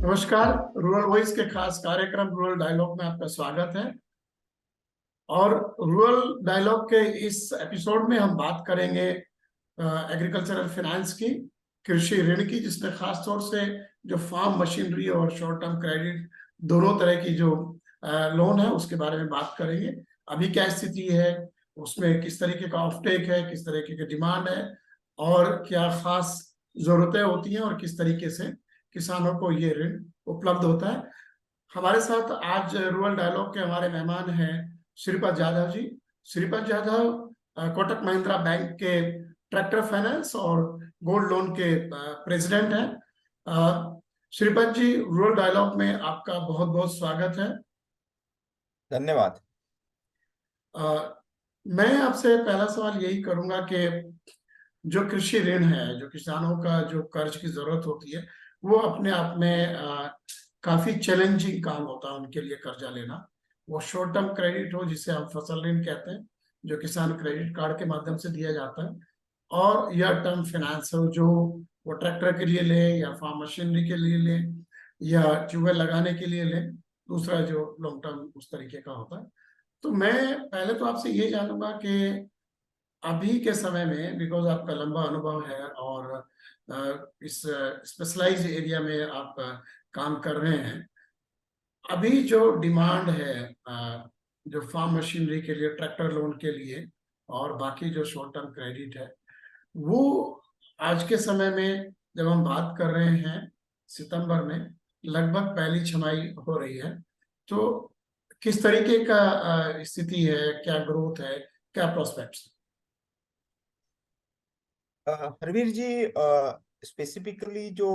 नमस्कार। Rural voice के खास कार्यक्रम रूरल डायलॉग में आपका स्वागत है। और रूरल डायलॉग के इस एपिसोड में हम बात करेंगे एग्रीकल्चरल फाइनेंस की, कृषि ऋण की, जिसमें खास तौर से जो फार्म मशीनरी और शॉर्ट टर्म क्रेडिट दोनों तरह की जो लोन है उसके बारे में बात करेंगे। अभी क्या स्थिति है, उसमें किस तरीके का ऑफटेक है, किस तरीके की डिमांड है और क्या खास जरूरतें होती हैं और किस तरीके से किसानों को ये ऋण उपलब्ध होता है। हमारे साथ आज रूरल डायलॉग के हमारे मेहमान हैं श्रीपद यादव जी। श्रीपद यादव कोटक महिंद्रा बैंक के ट्रैक्टर फाइनेंस और गोल्ड लोन के प्रेसिडेंट हैं। श्रीपद जी, रूरल डायलॉग में आपका बहुत बहुत स्वागत है। धन्यवाद। मैं आपसे पहला सवाल यही करूंगा कि जो कृषि ऋण है, जो किसानों का जो कर्ज की जरूरत होती है, वो अपने आप में काफी चैलेंजिंग काम होता है उनके लिए कर्जा लेना। वो शॉर्ट टर्म क्रेडिट हो जिसे हम फसल ऋण कहते हैं, जो किसान क्रेडिट कार्ड के माध्यम से दिया जाता है, और या टर्म फाइनेंस हो जो वो ट्रैक्टर के लिए ले या फार्म मशीनरी के लिए ले या ट्यूबवेल लगाने के लिए ले, दूसरा जो लॉन्ग टर्म उस तरीके का होता है। तो मैं पहले तो आपसे ये जानूंगा कि अभी के समय में, बिकॉज आपका लंबा अनुभव है और इस स्पेशलाइज एरिया में आप काम कर रहे हैं, अभी जो डिमांड है जो फार्म मशीनरी के लिए, ट्रैक्टर लोन के लिए और बाकी जो शॉर्ट टर्म क्रेडिट है, वो आज के समय में जब हम बात कर रहे हैं सितंबर में, लगभग पहली छमाई हो रही है, तो किस तरीके का स्थिति है, क्या ग्रोथ है, क्या प्रोस्पेक्ट्स? हरवीर जी, स्पेसिफिकली जो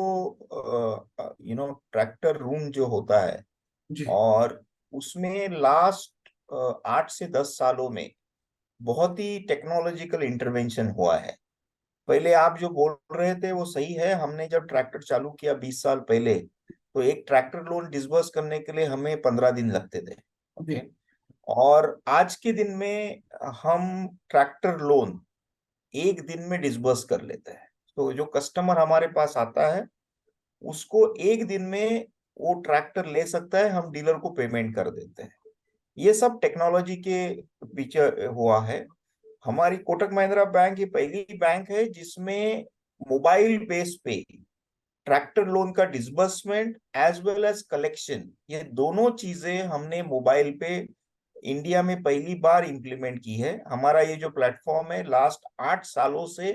ट्रैक्टर रूम जो होता है, जी। और उसमें लास्ट 8 से 10 सालों में बहुत ही टेक्नोलॉजिकल इंटरवेंशन हुआ है। पहले आप जो बोल रहे थे वो सही है। हमने जब ट्रैक्टर चालू किया 20 साल पहले, तो एक ट्रैक्टर लोन डिसबर्स करने के लिए हमें 15 दिन लगते थे। जी। ओके। और आज के दिन में हम ट्रैक्टर लोन एक दिन में डिसबर्स कर लेते हैं। तो जो कस्टमर हमारे पास आता है उसको एक दिन में वो ट्रैक्टर ले सकता है, हम डीलर को पेमेंट कर देते हैं। ये सब टेक्नोलॉजी के पीछे हुआ है। हमारी कोटक महिंद्रा बैंक ये पहली बैंक है जिसमें मोबाइल बेस पे ट्रैक्टर लोन का disbursement as well as collection, ये दोनों चीजें हमने मोबाइल पे इंडिया में पहली बार इंप्लीमेंट की है। हमारा ये जो प्लेटफॉर्म है लास्ट 8 सालों से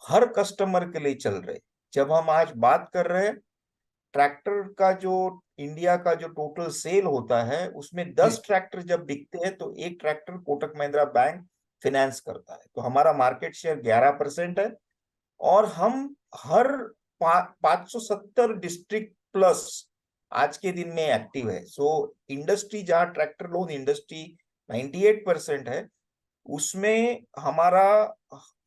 हर कस्टमर के लिए चल रहे। जब हम आज बात कर रहे हैं, ट्रैक्टर का जो इंडिया का जो टोटल सेल होता है उसमें जी। 10 ट्रैक्टर जब बिकते हैं तो एक tractor Kotak Mahindra bank finance करता है। तो हमारा मार्केट शेयर 11% है। और हम हर 570 डिस्ट्रिक्ट प्लस आज के दिन में एक्टिव है। सो इंडस्ट्री जहां ट्रैक्टर लोन इंडस्ट्री 98% है, उसमें हमारा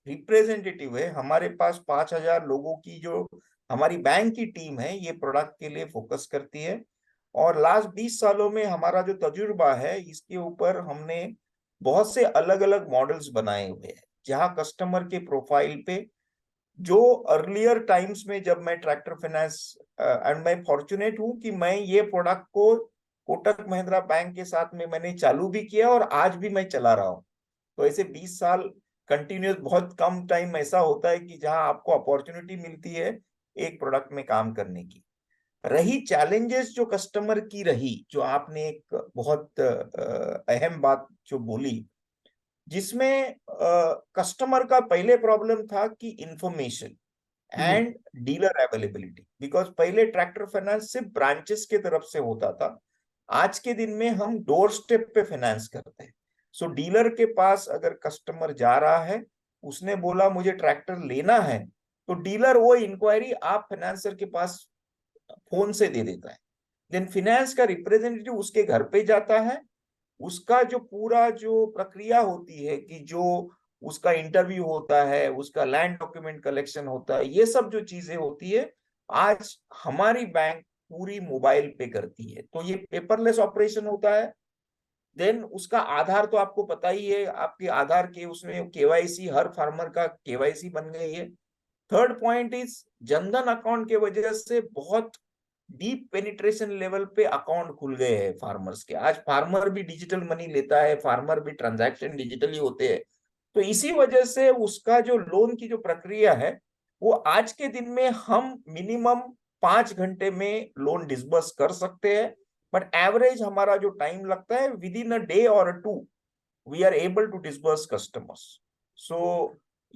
रिप्रेजेंटेटिव है। हमारे पास 5,000 लोगों की जो हमारी बैंक की टीम है, ये प्रोडक्ट के लिए फोकस करती है। और लास्ट 20 सालों में हमारा जो तजुर्बा है, इसके ऊपर हमने बहुत से अलग अलग मॉडल्स बनाए हुए हैं, जहां कस्टमर के प्रोफाइल पे जो अर्लियर टाइम्स में जब मैं ट्रैक्टर फाइनेंस, एंड मैं फॉर्चुनेट हूं कि मैं ये प्रोडक्ट को कोटक महिंद्रा बैंक के साथ में मैंने चालू भी किया और आज भी मैं चला रहा हूं। तो ऐसे 20 साल कंटिन्यूस, बहुत कम टाइम ऐसा होता है कि जहां आपको अपॉर्चुनिटी मिलती है एक प्रोडक्ट में काम करने की। रही चैलेंजेस जो कस्टमर की रही, जो आपने एक बहुत अहम बात जो बोली, जिसमें कस्टमर का पहले प्रॉब्लम था कि इंफॉर्मेशन जी। And dealer availability. बिकॉज पहले ट्रैक्टर फाइनेंस सिर्फ ब्रांचेस के तरफ से होता था, आज के दिन में हम डोर स्टेप पे फाइनेंस करते हैं। सो डीलर के पास अगर कस्टमर जा रहा है, उसने बोला मुझे ट्रैक्टर लेना है, तो डीलर वो इंक्वायरी आप फाइनेंसर के पास फोन से दे देता है। देन फाइनेंस का रिप्रेजेंटेटिव उसके घर पे जाता है। उसका जो पूरा जो प्रक्रिया होती है कि जो उसका इंटरव्यू होता है, उसका लैंड डॉक्यूमेंट कलेक्शन होता है, ये सब जो चीजें होती है आज हमारी बैंक पूरी मोबाइल पे करती है। तो ये पेपरलेस ऑपरेशन होता है। देन उसका आधार तो आपको पता ही है, आपके आधार के उसमें केवाईसी, हर फार्मर का केवाईसी बन गई है। Third point is Jan Dhan account के वजह से बहुत डीप पेनिट्रेशन लेवल पे अकाउंट खुल गए हैं फार्मर्स के। आज फार्मर भी डिजिटल मनी लेता है, फार्मर भी ट्रांजैक्शन डिजिटली होते हैं। तो इसी वजह से उसका जो लोन की जो प्रक्रिया है वो आज के दिन में हम मिनिमम 5 घंटे में लोन डिसबर्स कर सकते हैं। बट एवरेज हमारा जो टाइम लगता है विद इन अ डे और a two we are able to disburse customers. So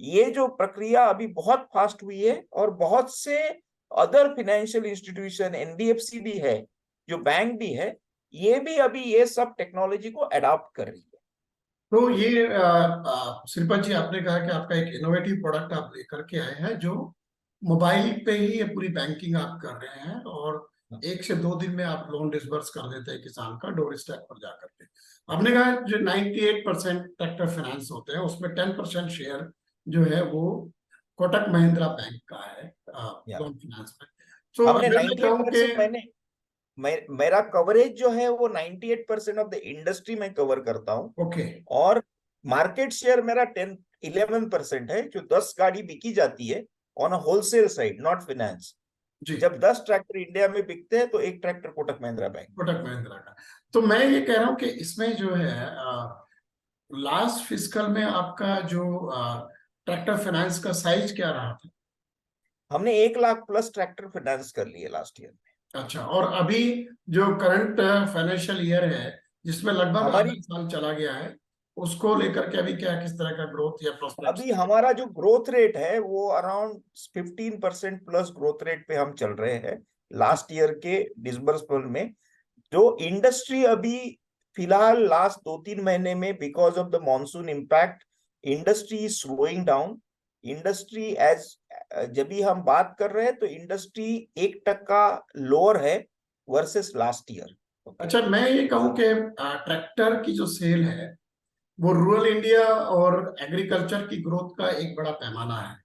ये जो प्रक्रिया अभी बहुत फास्ट हुई है, और बहुत से अदर फाइनेंशियल इंस्टीट्यूशन, एनबीएफसी भी है, जो बैंक भी है, ये भी अभी ये सब टेक्नोलॉजी को अडॉप्ट कर रही है। तो ये श्रीपत जी, आपने कहा कि आपका एक इनोवेटिव प्रोडक्ट आप लेकर के आए हैं जो मोबाइल पे ही ये पूरी बैंकिंग आप कर रहे हैं, और 1 से 2 दिन में आप लोन डिसबर्स कर देते हैं किसान का डोर स्टेप पर जाकर के। आपने कहा जो 98% ट्रैक्टर फाइनेंस होते हैं उसमें 10% शेयर जो है वो कोटक महिंद्रा बैंक का है या लोन फाइनेंस में। तो हमने अगर मैं कहूँ कि 98% मेरा कवरेज जो है वो 98% ऑफ द इंडस्ट्री में कवर करता हूँ। ओके, और मार्केट शेयर मेरा 11% है, जो 10 गाड़ी बिकी जाती है on a wholesale side, not finance. जी, जब 10 ट्रैक्टर इंडिया में बिकते हैं तो एक ट्रैक्टर कोटक महिंद्रा बैंक। कोटक महिंद्रा का। तो मैं ये कह रहा हूँ कि इसमें जो है लास्ट फिस्कल में आपका जो ट्रैक्टर फाइनेंस का साइज क्या रहा था? हमने 1 लाख प्लस ट्रैक्टर फाइनेंस कर लिए लास्ट ईयर में। अच्छा, और अभी जो करंट फाइनेंशियल ईयर है जिसमें लगभग आधा हमारी साल चला गया है, उसको लेकर के अभी क्या, किस तरह का ग्रोथ या प्रोस्पेक्ट्स? अभी हमारा जो ग्रोथ रेट है वो अराउंड 15% प्लस ग्रोथ रेट पे हम चल रहे हैं लास्ट ईयर के डिसबर्समेंट में। जो इंडस्ट्री अभी फिलहाल लास्ट 2-3 महीने में because of the monsoon impact industry is slowing down. Industry as जब भी हम बात कर रहे हैं तो इंडस्ट्री 1% लोअर है वर्सेस लास्ट ईयर। अच्छा, मैं ये कहूँ कि ट्रैक्टर की जो सेल है वो रूरल इंडिया और एग्रीकल्चर की ग्रोथ का एक बड़ा पैमाना है,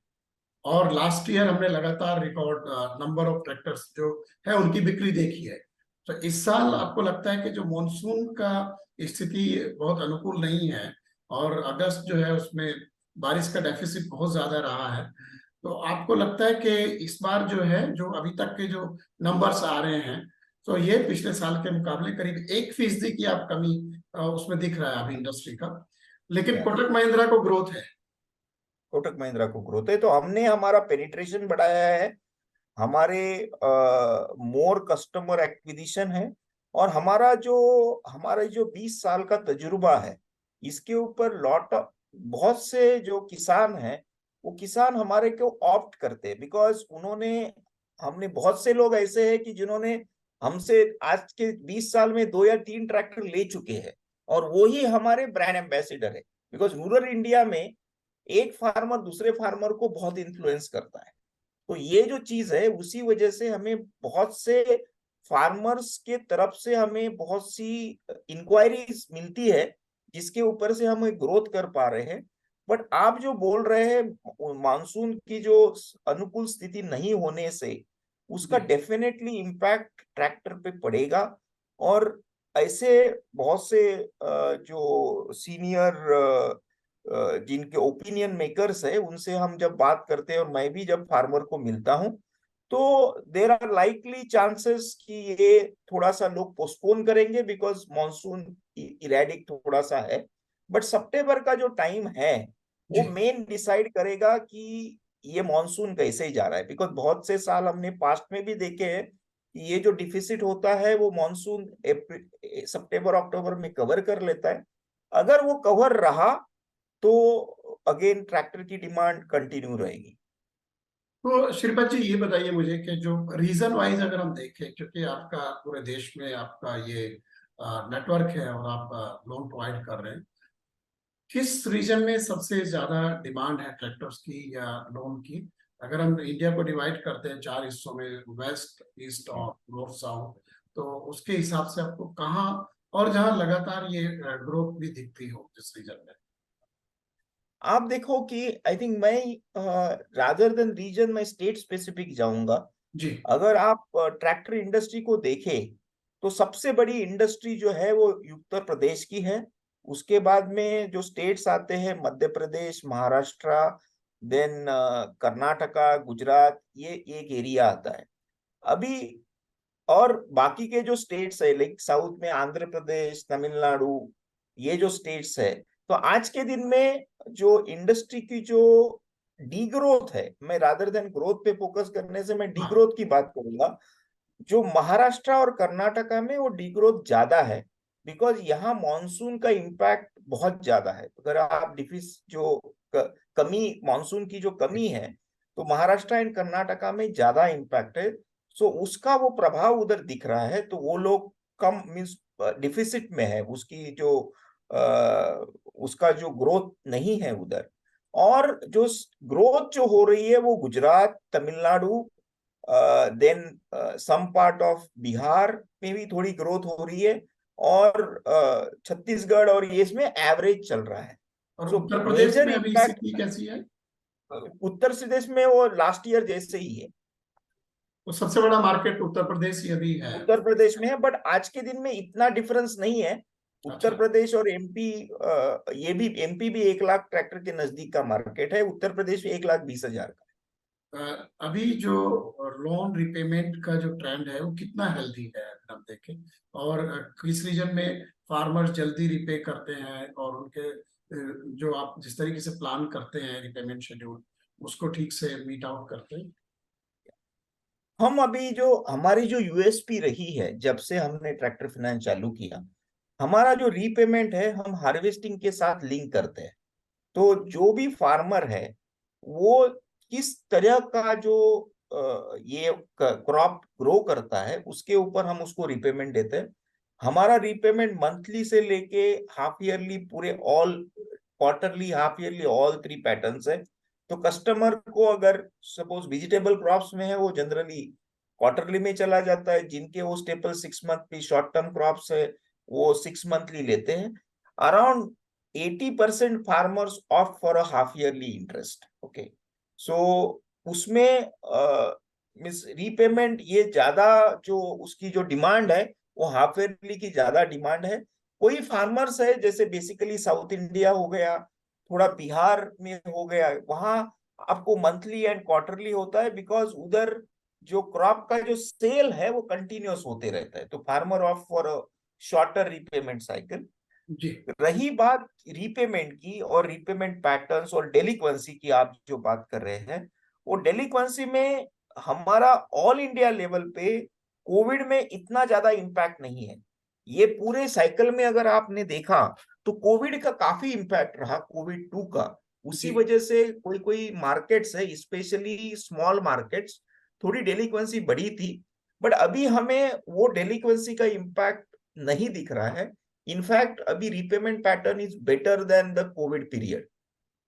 और लास्ट ईयर हमने लगातार रिकॉर्ड नंबर ऑफ ट्रैक्टर्स जो है उनकी बिक्री देखी है। तो इस साल आपको लगता है कि जो मॉनसून का स्थिति बहुत अनुकूल नहीं है, और अगस्त जो है उसमें बारिश का डेफिसिट बहुत ज्यादा रहा है, तो आपको लगता है कि इस बार जो है, जो अभी तक के जो नंबर्स आ रहे हैं, तो ये पिछले साल के मुकाबले करीब 1% की आप कमी उसमें दिख रहा है अभी इंडस्ट्री का, लेकिन या कोटक महिंद्रा को ग्रोथ है। कोटक महिंद्रा को ग्रोथ है तो हमने हमारा पेनिट्रेशन बढ़ाया है, हमारे मोर कस्टमर एक्विजिशन है, और हमारा जो 20 साल का तजुर्बा है इसके ऊपर बहुत से जो किसान हैं वो किसान हमारे को ऑप्ट करते हैं बिकॉज हमने बहुत से लोग ऐसे हैं कि जिन्होंने हमसे आज के 20 साल में 2 या 3 ट्रैक्टर ले चुके हैं, और वो ही हमारे ब्रांड एम्बेसडर है। बिकॉज रूरल इंडिया में एक फार्मर दूसरे फार्मर को बहुत इन्फ्लुएंस करता है। तो ये जो चीज है उसी वजह से हमें बहुत से फार्मर्स के तरफ से हमें बहुत सी इंक्वायरीज मिलती है जिसके ऊपर से हम ग्रोथ कर पा रहे हैं। बट आप जो बोल रहे हैं मानसून की जो अनुकूल स्थिति नहीं होने से उसका जी, डेफिनेटली इम्पैक्ट ट्रैक्टर पे पड़ेगा। और ऐसे बहुत से जो सीनियर जिनके ओपिनियन मेकर्स है उनसे हम जब बात करते हैं और मैं भी जब फार्मर को मिलता हूं तो देर आर लाइकली चांसेस कि ये थोड़ा सा लोग पोस्टपोन करेंगे बिकॉज मॉनसून इरेडिक थोड़ा सा है। बट सितंबर का जो टाइम है वो जी, मेन डिसाइड करेगा कि ये मॉनसून कैसे जा रहा है। बिकॉज बहुत से साल हमने पास्ट में भी देखे हैं कि ये जो डिफिसिट होता है वो मॉनसून सितंबर अक्टूबर में कवर कर लेता है। अगर वो कवर रहा तो अगेन ट्रैक्टर की डिमांड कंटिन्यू रहेगी। तो श्रीपत जी, ये बताइए मुझे कि जो रीजन वाइज अगर हम देखें, क्योंकि आपका पूरे देश में आपका ये नेटवर्क है और आप लोन प्रोवाइड कर रहे हैं, किस रीजन में सबसे ज्यादा डिमांड है ट्रैक्टर्स की या लोन की? अगर हम इंडिया को डिवाइड करते हैं 4 हिस्सों में, वेस्ट, ईस्ट और नॉर्थ साउथ, तो उसके हिसाब से आपको कहाँ, और जहाँ लगातार ये ग्रोथ भी दिखती हो जिस रीजन में? आप देखो कि आई थिंक मैं रादर देन रीजन मैं स्टेट स्पेसिफिक जाऊंगा। जी, अगर आप ट्रैक्टर इंडस्ट्री को देखें तो सबसे बड़ी इंडस्ट्री जो है वो उत्तर प्रदेश की है। उसके बाद में जो स्टेट्स आते हैं मध्य प्रदेश, महाराष्ट्र, देन कर्नाटका, गुजरात, ये एक एरिया आता है। अभी और बाकी के जो स्टेट्स है लाइक साउथ में आंध्र प्रदेश, तमिलनाडु, ये जो स्टेट्स है, तो आज के दिन में जो इंडस्ट्री की जो डीग्रोथ है, मैं रादर देन ग्रोथ पे फोकस करने से मैं हाँ। डीग्रोथ की बात करूंगा। जो महाराष्ट्र और कर्नाटका में वो डीग्रोथ ज्यादा है, बिकॉज यहाँ मॉनसून का इम्पैक्ट बहुत ज्यादा है। अगर आप डिफिस जो कमी, मॉनसून की जो कमी है, तो महाराष्ट्र एंड कर्नाटका में ज्यादा इम्पैक्ट है। सो उसका वो प्रभाव उधर दिख रहा है, तो वो लोग कम मीन्स डिफिसिट में है, उसकी जो उसका जो ग्रोथ नहीं है उधर। और जो ग्रोथ जो हो रही है वो Gujarat, Tamil Nadu, then some part of Bihar में भी थोड़ी ग्रोथ हो रही है, और छत्तीसगढ़ और ये इसमें एवरेज चल रहा है। और सो उत्तर प्रदेश मेजर में अभी इम्पैक्ट स्थिति कैसी है? उत्तर प्रदेश में वो लास्ट ईयर जैसे ही है। तो सबसे बड़ा मार्केट उत्तर प्रदेश ही अभी है। उत्तर प्रदेश में है, बट आज के दिन में इतना डिफरेंस नहीं है। उत्तर अच्छा। प्रदेश और एमपी, ये भी एमपी भी 1 लाख ट्रैक्टर के नजदीक का मार्केट है, उत्तर प्रदेश 1,20,000 का। अभी जो लोन रिपेमेंट का जो ट्रेंड है वो कितना हेल्दी है अगर आप देखें, और किस रीजन में फार्मर्स जल्दी रिपे करते हैं, और उनके जो आप जिस तरीके से प्लान करते हैं रिपेमेंट शेड्यूल, उसको ठीक से मीट आउट करते हैं? हम अभी जो हमारी जो यूएसपी रही है जब से हमने ट्रैक्टर फाइनेंस चालू किया, हमारा जो रीपेमेंट है हम हार्वेस्टिंग के साथ लिंक करते हैं। तो जो भी फार्मर है वो किस तरह का जो ये क्रॉप ग्रो करता है उसके ऊपर हम उसको रिपेमेंट देते हैं। हमारा रिपेमेंट मंथली से लेके हाफ ईयरली पूरे all, quarterly, half yearly, all 3 patterns है। तो कस्टमर को अगर सपोज वेजिटेबल क्रॉप्स में है वो जनरली क्वार्टरली में चला जाता है, जिनके वो स्टेपल 6 मंथ की शॉर्ट टर्म क्रॉप्स है वो 6 मंथली लेते हैं। Around 80% farmers opt for a half yearly interest. Okay, so उसमें मीन्स रीपेमेंट ये ज्यादा, जो उसकी जो डिमांड है वो हाफ ईयरली की ज्यादा डिमांड है। कोई फार्मर्स है जैसे बेसिकली साउथ इंडिया हो गया, थोड़ा बिहार में हो गया, वहां आपको मंथली एंड क्वार्टरली होता है, बिकॉज उधर जो क्रॉप का जो सेल है वो कंटिन्यूअस होते रहता है, तो farmer opt for shorter repayment cycle. जी। रही बात रीपेमेंट की और रीपेमेंट पैटर्न्स और डेलिक्वेंसी की, आप जो बात कर रहे हैं, वो डेलिक्वेंसी में हमारा ऑल इंडिया लेवल पे कोविड में इतना ज्यादा इम्पैक्ट नहीं है। ये पूरे साइकिल में अगर आपने देखा तो कोविड का काफी इम्पैक्ट रहा, कोविड 2 का। उसी जी। वजह से कोई कोई मार्केट्स है, स्पेशली स्मॉल मार्केट्स, थोड़ी डेलिक्वेंसी बढ़ी थी। बट अभी हमें वो डेलिक्वेंसी का इम्पैक्ट नहीं दिख रहा है। इनफैक्ट अभी repayment pattern is better than the Covid period.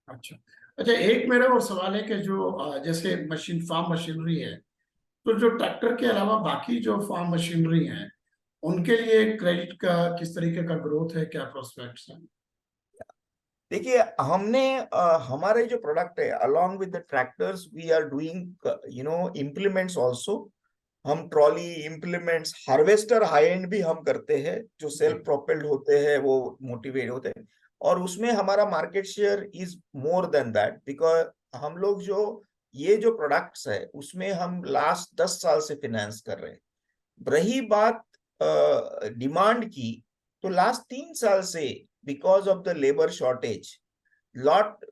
अच्छा। अच्छा, एक मेरा और सवाल है कि जो जैसे मशीन फार्म मशीनरी है, तो जो ट्रैक्टर के अलावा बाकी जो फार्म मशीनरी हैं, उनके लिए क्रेडिट का किस तरीके का ग्रोथ है, क्या प्रोस्पेक्ट्स है? देखिए, हमने हमारे जो प्रोडक्ट है along with the tractors we are doing implements also. हम trolley implements, harvester high end भी हम करते हैं, जो जी। सेल्फ प्रोपेल्ड होते हैं, वो मोटिवेट होते हैं। और उसमें हमारा market share is more than that, because हम लोग जो ये जो प्रोडक्ट्स है उसमें हम लास्ट 10 साल से फिनेंस कर रहे हैं। रही बात डिमांड की, तो लास्ट 3 साल से because of the labour shortage, lot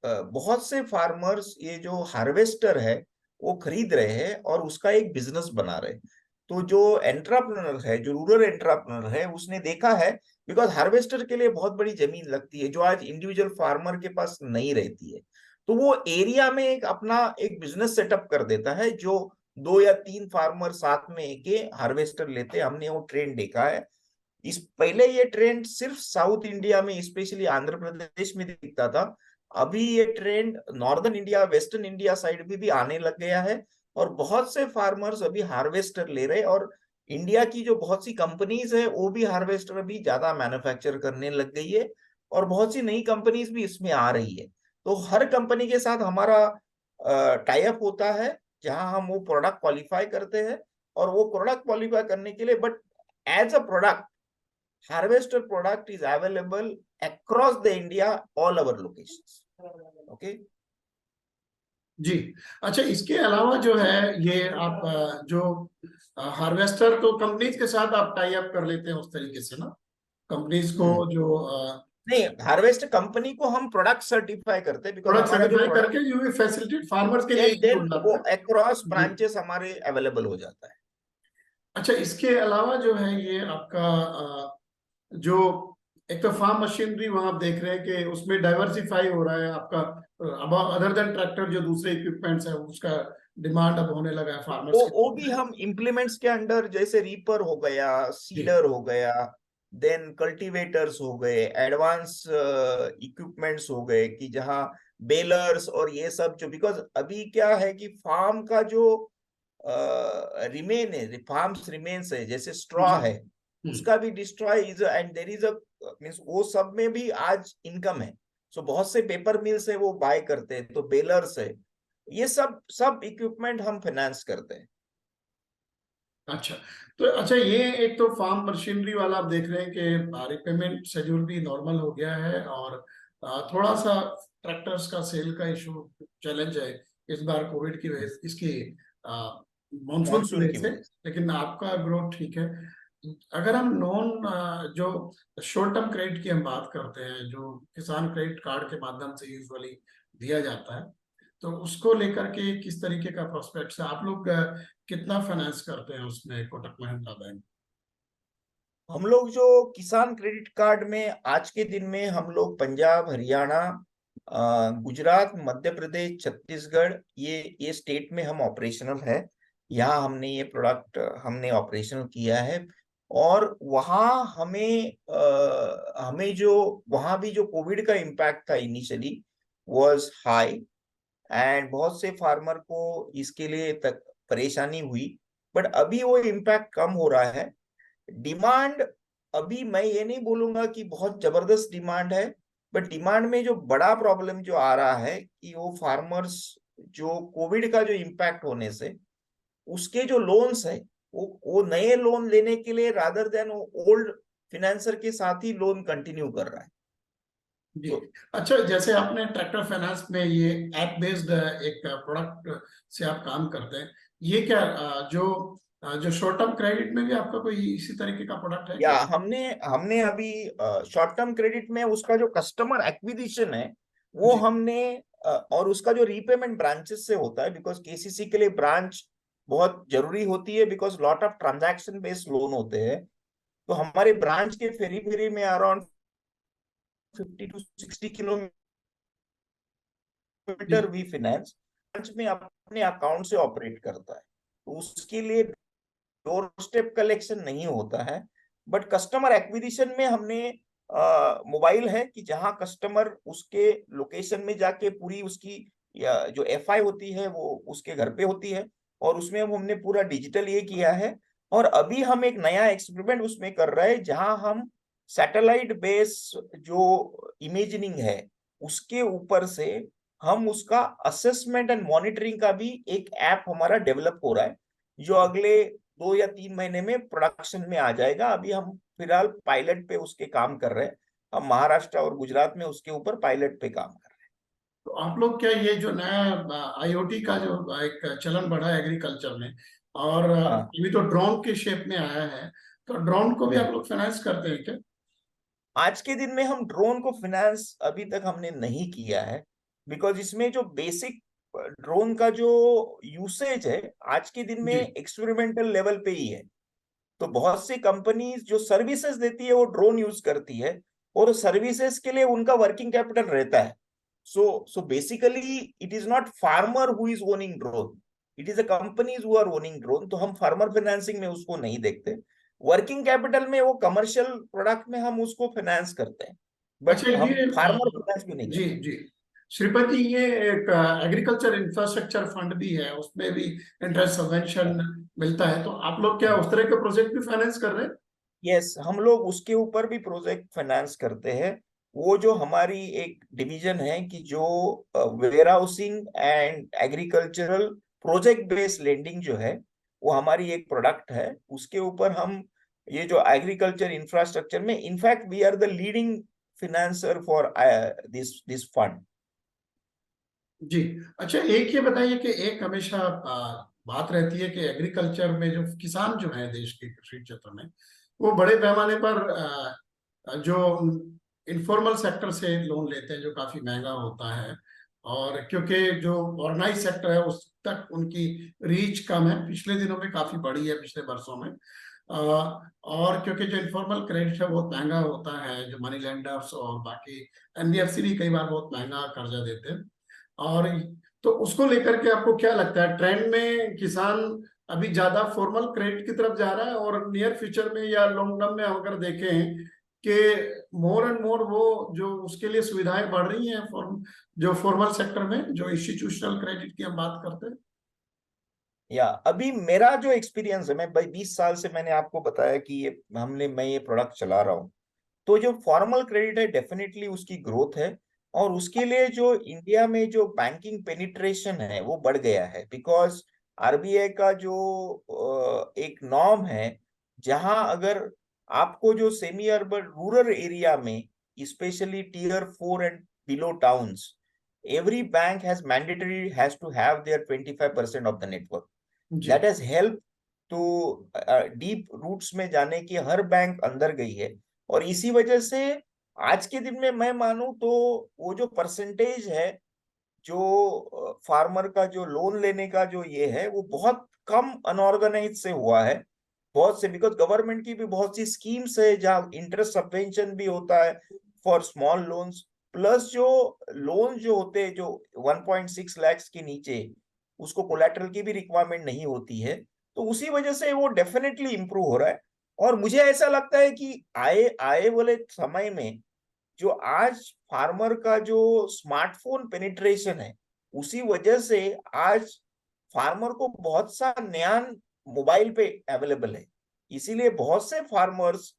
बहुत से फार्मर्स ये जो हार्वेस्टर है वो खरीद रहे हैं और उसका एक बिजनेस बना रहे हैं। तो जो एंटरप्रेन्योर है, जो रूरल एंटरप्रेन्योर है, उसने देखा है, बिकॉज हार्वेस्टर के लिए बहुत बड़ी जमीन लगती है जो आज इंडिविजुअल फार्मर के पास नहीं रहती है। तो वो एरिया में एक अपना एक बिजनेस सेटअप कर देता है, जो 2 या 3 फार्मर साथ में के हार्वेस्टर लेते हैं। हमने वो ट्रेंड देखा है। इस पहले ये ट्रेंड सिर्फ साउथ इंडिया में, स्पेशली आंध्र प्रदेश में दिखता था। अभी ये trend northern India, western India side भी आने लग गया है, और बहुत से फार्मर्स अभी हार्वेस्टर ले रहे हैं। और इंडिया की जो बहुत सी कंपनीज है वो भी हार्वेस्टर अभी ज्यादा मैन्युफैक्चर करने लग गई है, और बहुत सी नई कंपनीज भी इसमें आ रही है। तो हर कंपनी के साथ हमारा टाई अप होता है, जहां हम वो प्रोडक्ट क्वालिफाई करते हैं। और वो प्रोडक्ट क्वालिफाई करने के लिए, but as a product, harvester product is available across the India, all our locations. Okay. जी। अच्छा, इसके अलावा जो है ये आप जो हार्वेस्टर, तो कंपनीज के साथ आप टाई अप कर लेते हैं उस तरीके से ना, कंपनीज को हम्म। जो नहीं, हार्वेस्ट कंपनी को हम प्रोडक्ट सर्टिफाई करते हैं, बिकॉज प्रोडक्ट हमारा जो सर्टिफाई प्रोडक्ट, करके यू विल फैसिलिटेट फार्मर्स के लिए देन यूज वो आता है। अक्रॉस जी। ब्रांचेस हमारे अवेलेबल हो जाता है। अच्छा, इसके अलावा जो है ये आपका जो एक तो फार्म मशीनरी वहां आप देख रहे हैं कि उसमें डाइवर्सिफाई हो रहा है आपका, अब अदर देन ट्रैक्टर जो दूसरे इक्विपमेंट्स है उसका डिमांड अब होने लगा है फार्मर्स के वो लिए। भी हम इम्प्लीमेंट्स के अंडर, जैसे रीपर हो गया, जी। सीडर हो गया, देन कल्टीवेटर्स हो गए, एडवांस इक्विपमेंट्स हो गए, कि जहाँ बेलर्स और ये सब, जो बिकॉज अभी क्या है कि फार्म का जो रिमेन है, फार्म्स रिमेन्स है, जैसे स्ट्रॉ जी। है, उसका भी destroy is, and there is a means वो सब में भी आज इनकम है। सो बहुत से पेपर मिल्स है वो बाय करते हैं, तो बेलर्स है, ये सब सब इक्विपमेंट हम फाइनेंस करते हैं। अच्छा, तो अच्छा ये एक तो फार्म मशीनरी वाला आप देख रहे हैं कि रिपेमेंट शेड्यूल भी नॉर्मल हो गया है, और थोड़ा सा ट्रैक्टर्स का सेल का इशू चैलेंज है इस बार कोविड की वजह से, इसकी मानसून की मानसून वजह की से। वजह से। लेकिन आपका ग्रोथ ठीक है। अगर हम नॉन जो शॉर्ट टर्म क्रेडिट की हम बात करते हैं, जो किसान क्रेडिट कार्ड के माध्यम से यूजुअली दिया जाता है, तो उसको लेकर के किस तरीके का प्रोस्पेक्ट्स है, आप लोग कितना फाइनेंस करते हैं उसमें कोटक महिंद्रा बैंक? हम लोग जो किसान क्रेडिट कार्ड में, आज के दिन में हम लोग पंजाब, हरियाणा, गुजरात, मध्य प्रदेश, छत्तीसगढ़, ये स्टेट में हम ऑपरेशनल है। यहाँ हमने ये प्रोडक्ट हमने ऑपरेशनल किया है। और वहाँ हमें जो वहाँ भी जो कोविड का इम्पैक्ट था इनिशियली वाज हाई, एंड बहुत से फार्मर को इसके लिए तक परेशानी हुई। बट अभी वो इम्पैक्ट कम हो रहा है। डिमांड, अभी मैं ये नहीं बोलूंगा कि बहुत जबरदस्त डिमांड है, बट डिमांड में जो बड़ा प्रॉब्लम जो आ रहा है कि वो फार्मर्स, जो कोविड का जो इम्पैक्ट होने से उसके जो लोन्स है, वो नए लोन लेने के लिए रादर देन ओल्ड फिनेंसर के साथ ही लोन कंटिन्यू कर रहा है। जी। तो अच्छा, जैसे आपने ट्रैक्टर फाइनेंस में ये ऐप बेस्ड एक प्रोडक्ट से आप काम करते हैं, ये क्या जो शॉर्ट टर्म क्रेडिट में भी आपका कोई इसी तरीके का प्रोडक्ट है या क्या? हमने हमने अभी शॉर्ट टर्म क्रेडिट में उसका जो कस्टमर एक्विजिशन है वो जी। हमने और उसका जो रीपेमेंट ब्रांचेस से होता है, बिकॉज केसीसी के लिए ब्रांच बहुत जरूरी होती है, because lot of transaction based loan होते हैं। तो हमारे ब्रांच के फेरी फेरी में अराउंड 50 to 60 किलोमीटर जी। वी फाइनेंस ब्रांच में अपने अकाउंट से ऑपरेट करता है। तो उसके लिए डोर स्टेप कलेक्शन नहीं होता है, बट कस्टमर एक्विजिशन में हमने मोबाइल है कि जहां कस्टमर उसके लोकेशन में जाके पूरी उसकी जो एफआई होती है वो उसके घर पे होती है, और उसमें अब हमने पूरा डिजिटल ये किया है। और अभी हम एक नया एक्सपेरिमेंट उसमें कर रहे हैं, जहां हम सैटेलाइट बेस जो इमेजिनिंग है उसके ऊपर से हम उसका असेसमेंट एंड मॉनिटरिंग का भी एक ऐप हमारा डेवलप हो रहा है, जो अगले 2 या 3 महीने में प्रोडक्शन में आ जाएगा। अभी हम फिलहाल पायलट पे उसके काम कर रहे हैं। हम महाराष्ट्र और गुजरात में उसके ऊपर पायलट पे काम कर रहे तो आप लोग क्या ये जो नया आईओटी का जो एक चलन बढ़ा है एग्रीकल्चर में, और हैं। हाँ। अभी तो ड्रोन के शेप में आया है, तो ड्रोन को भी हम्म। आप लोग फाइनेंस करते हैं क्या? आज के दिन में हम ड्रोन को फाइनेंस अभी तक हमने नहीं किया है, बिकॉज इसमें जो बेसिक ड्रोन का जो यूसेज है आज के दिन में जी। एक्सपेरिमेंटल लेवल पे ही है। तो बहुत सी कंपनीज जो सर्विसेज देती है वो ड्रोन यूज करती है, और सर्विसेज के लिए उनका वर्किंग कैपिटल रहता है। So basically it is not farmer who is owning drone, it is a companies who are owning drone. तो हम फार्मर फाइनेंसिंग में उसको नहीं देखते। वर्किंग कैपिटल में वो कमर्शियल प्रोडक्ट में हम उसको फाइनेंस करते हैं, अच्छा, बट हम ये फार्मर फाइनेंस भी नहीं जी करते। जी, श्रीपति, ये एक एग्रीकल्चर इंफ्रास्ट्रक्चर फंड भी है, उसमें भी इंटरेस्ट सब्वेंशन मिलता है, तो आप लोग क्या उस तरह के प्रोजेक्ट भी फाइनेंस कर रहे हैं? यस, हम लोग उसके ऊपर भी प्रोजेक्ट फाइनेंस करते हैं। वो जो हमारी एक डिवीजन है कि जो warehousing and agricultural project based lending जो है, वो हमारी एक प्रोडक्ट है। उसके ऊपर हम ये जो एग्रीकल्चर इंफ्रास्ट्रक्चर में, in fact we are the leading financer for this this fund. जी। अच्छा, एक ये बताइए कि एक हमेशा बात रहती है कि एग्रीकल्चर में जो किसान जो है देश के कृषि क्षेत्र में, वो बड़े पैमाने पर जो इनफॉर्मल सेक्टर से लोन लेते हैं, जो काफी महंगा होता है। और क्योंकि जो ऑर्गेनाइज सेक्टर है उस तक उनकी रीच कम है, पिछले दिनों में काफी बढ़ी है, पिछले वर्षों में। और क्योंकि जो इनफॉर्मल क्रेडिट है बहुत महंगा होता है, जो मनी लेंडर्स और बाकी एनबीएफसी भी कई बार बहुत महंगा कर्जा देते हैं। और तो उसको लेकर के आपको क्या लगता है, ट्रेंड में किसान अभी ज्यादा फॉर्मल क्रेडिट की तरफ जा रहा है, और नियर फ्यूचर में या लॉन्ग टर्म में हम अगर देखें कि मोर एंड मोर वो जो उसके लिए सुविधाएं बढ़ रही हैं जो फॉर्मल सेक्टर में जो इंस्टीट्यूशनल क्रेडिट की हम बात करते हैं? या अभी मेरा जो एक्सपीरियंस है, मैं भाई 20 साल से मैंने आपको बताया कि मैं ये प्रोडक्ट चला रहा हूँ। तो जो फॉर्मल क्रेडिट है डेफिनेटली उसकी ग्रोथ है, और उसके लिए जो इंडिया में जो बैंकिंग पेनिट्रेशन है वो बढ़ गया है, बिकॉज आरबीआई का जो एक नॉर्म है, जहां अगर आपको जो सेमी अर्बन रूरल एरिया में, specially tier 4 and below towns, every bank has to have their 25% of the network. जी। That has helped to deep roots में जाने की हर बैंक अंदर गई है। और इसी वजह से आज के दिन में मैं मानूं तो वो जो परसेंटेज है, जो फार्मर का जो लोन लेने का जो ये है, वो बहुत कम अनऑर्गेनाइज से हुआ है। बहुत से, बिकॉज गवर्नमेंट की भी बहुत सी स्कीम्स है जहाँ इंटरेस्ट सबवेंशन भी होता है फॉर स्मॉल लोन्स, प्लस जो लोन जो होते हैं जो 1.6 लाख के नीचे, उसको कोलेटरल की भी रिक्वायरमेंट नहीं होती है। तो उसी वजह से वो डेफिनेटली इंप्रूव हो रहा है। और मुझे ऐसा लगता है कि आए आए वाले समय में जो आज फार्मर का जो स्मार्टफोन पेनिट्रेशन है, उसी वजह से आज फार्मर को बहुत सा ज्ञान मोबाइल पे अवेलेबल है। इसीलिए बहुत से फार्मर्स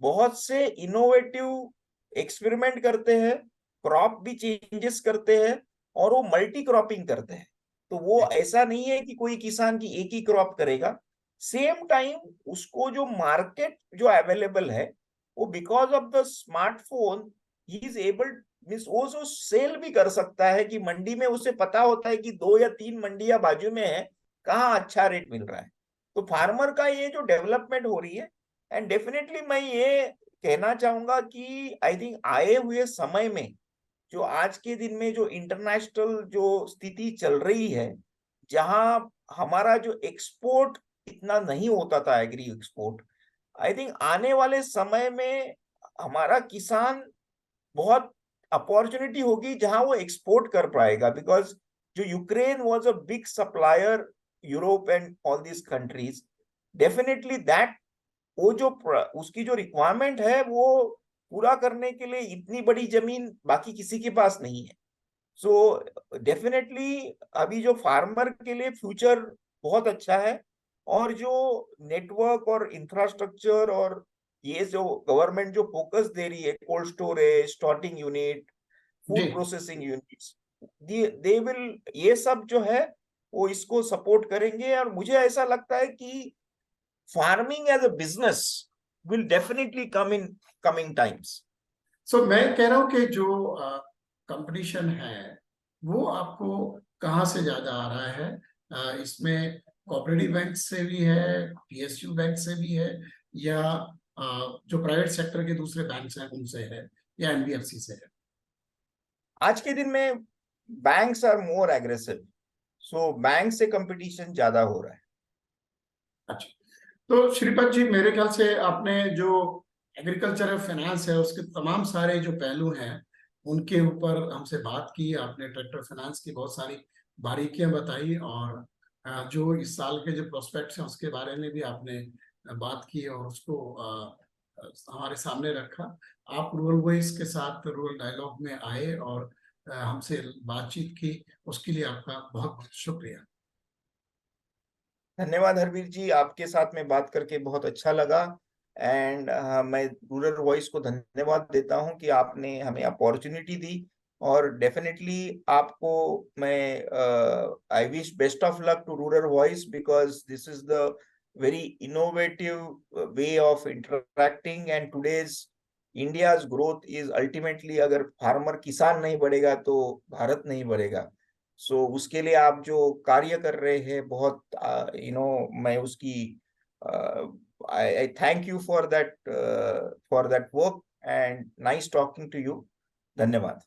बहुत से इनोवेटिव एक्सपेरिमेंट करते हैं, क्रॉप भी चेंजेस करते हैं, और वो मल्टी क्रॉपिंग करते हैं। तो वो ऐसा नहीं है कि कोई किसान की एक ही क्रॉप करेगा। सेम टाइम उसको जो मार्केट जो अवेलेबल है, वो because of the smartphone he is able, means वो जो सेल भी कर सकता है कि मंडी में उसे पता होता है कि 2 या 3 मंडियां बाजू में है, कहाँ अच्छा रेट मिल रहा है। तो फार्मर का ये जो डेवलपमेंट हो रही है, एंड डेफिनेटली मैं ये कहना चाहूंगा कि आई थिंक आए हुए समय में जो आज के दिन में जो इंटरनेशनल जो स्थिति चल रही है, जहां हमारा जो एक्सपोर्ट इतना नहीं होता था, एग्री एक्सपोर्ट, आई थिंक आने वाले समय में हमारा किसान बहुत अपॉर्चुनिटी होगी जहां वो एक्सपोर्ट कर पाएगा, बिकॉज जो Ukraine was a big supplier Europe and all this countries, definitely that वो जो उसकी जो रिक्वायरमेंट है वो पूरा करने के लिए इतनी बड़ी जमीन बाकी किसी के पास नहीं है। सो डेफिनेटली अभी जो फार्मर के लिए फ्यूचर बहुत अच्छा है। और जो नेटवर्क और इंफ्रास्ट्रक्चर और ये जो गवर्नमेंट जो फोकस दे रही है, कोल्ड स्टोरेज, स्टॉर्टिंग यूनिट, जी। Food processing units, they will, ये सब जो है वो इसको सपोर्ट करेंगे। और मुझे ऐसा लगता है कि farming as a business will definitely come in coming times. So मैं कह रहा हूँ कि जो कंपटीशन है वो आपको कहाँ से ज्यादा आ रहा है? इसमें कोऑपरेटिव बैंक से भी है, पीएसयू बैंक से भी है, या जो प्राइवेट सेक्टर के दूसरे बैंक हैं उनसे है, या एनबीएफसी से है? आज के दिन में banks are more aggressive, so bank से कंपटीशन ज्यादा हो रहा है। अच्छा। तो श्रीपद जी, मेरे ख्याल से आपने जो एग्रीकल्चरल फाइनेंस है उसके तमाम सारे जो पहलू हैं उनके ऊपर हमसे बात की। आपने ट्रैक्टर फाइनेंस की बहुत सारी बारीकियां बताई, और जो इस साल के जो प्रोस्पेक्ट्स हैं उसके बारे में भी आपने बात की और उसको हमारे सामने रखा। आप रूरल वॉइस के साथ रूरल डायलॉग में आए और हमसे बातचीत की, उसके लिए आपका बहुत बहुत शुक्रिया। धन्यवाद हरवीर जी, आपके साथ में बात करके बहुत अच्छा लगा। एंड मैं रूरल वॉइस को धन्यवाद देता हूं कि आपने हमें अपॉर्चुनिटी दी। और डेफिनेटली आपको मैं I wish best of luck to rural voice, because this is the very innovative way of interacting. And today's India's growth is ultimately, अगर फार्मर किसान नहीं बढ़ेगा तो भारत नहीं बढ़ेगा। सो उसके लिए आप जो कार्य कर रहे हैं बहुत मैं उसकी I thank you for that work and nice talking to you. धन्यवाद।